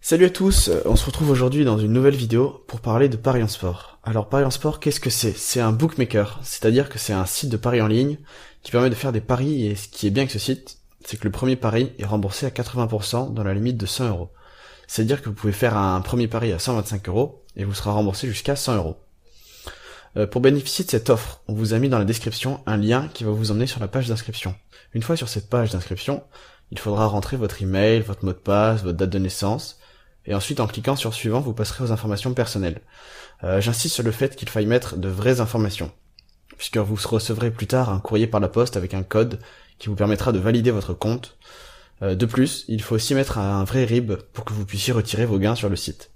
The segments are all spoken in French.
Salut à tous, on se retrouve aujourd'hui dans une nouvelle vidéo pour parler de Paris en sport. Alors Paris en sport, qu'est-ce que c'est? C'est un bookmaker, c'est-à-dire que c'est un site de paris en ligne qui permet de faire des paris, et ce qui est bien avec ce site, c'est que le premier pari est remboursé à 80% dans la limite de 100 €. C'est-à-dire que vous pouvez faire un premier pari à 125 € et vous sera remboursé jusqu'à 100 €. Pour bénéficier de cette offre, on vous a mis dans la description un lien qui va vous emmener sur la page d'inscription. Une fois sur cette page d'inscription, il faudra rentrer votre email, votre mot de passe, votre date de naissance, et ensuite en cliquant sur suivant, vous passerez aux informations personnelles. J'insiste sur le fait qu'il faille mettre de vraies informations, puisque vous recevrez plus tard un courrier par la poste avec un code qui vous permettra de valider votre compte. De plus, il faut aussi mettre un vrai RIB pour que vous puissiez retirer vos gains sur le site.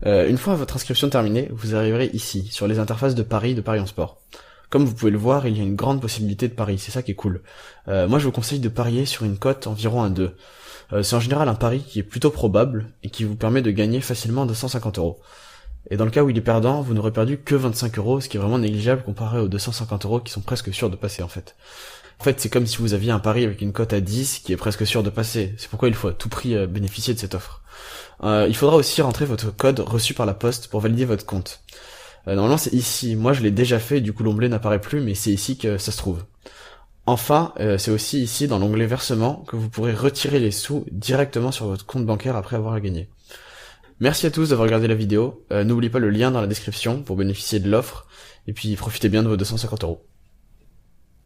Une fois votre inscription terminée, vous arriverez ici, sur les interfaces de Paris en sport. Comme vous pouvez le voir, il y a une grande possibilité de paris, c'est ça qui est cool. Moi je vous conseille de parier sur une cote environ 1,2. C'est en général un pari qui est plutôt probable et qui vous permet de gagner facilement 250 €. Et dans le cas où il est perdant, vous n'aurez perdu que 25 €, ce qui est vraiment négligeable comparé aux 250 € qui sont presque sûrs de passer en fait. En fait, c'est comme si vous aviez un pari avec une cote à 10 qui est presque sûr de passer. C'est pourquoi il faut à tout prix bénéficier de cette offre. Il faudra aussi rentrer votre code reçu par la poste pour valider votre compte. Normalement c'est ici, moi je l'ai déjà fait, du coup l'onglet n'apparaît plus, mais c'est ici que ça se trouve. Enfin, c'est aussi ici dans l'onglet versement que vous pourrez retirer les sous directement sur votre compte bancaire après avoir gagné. Merci à tous d'avoir regardé la vidéo, n'oubliez pas le lien dans la description pour bénéficier de l'offre, et puis profitez bien de vos 250 €.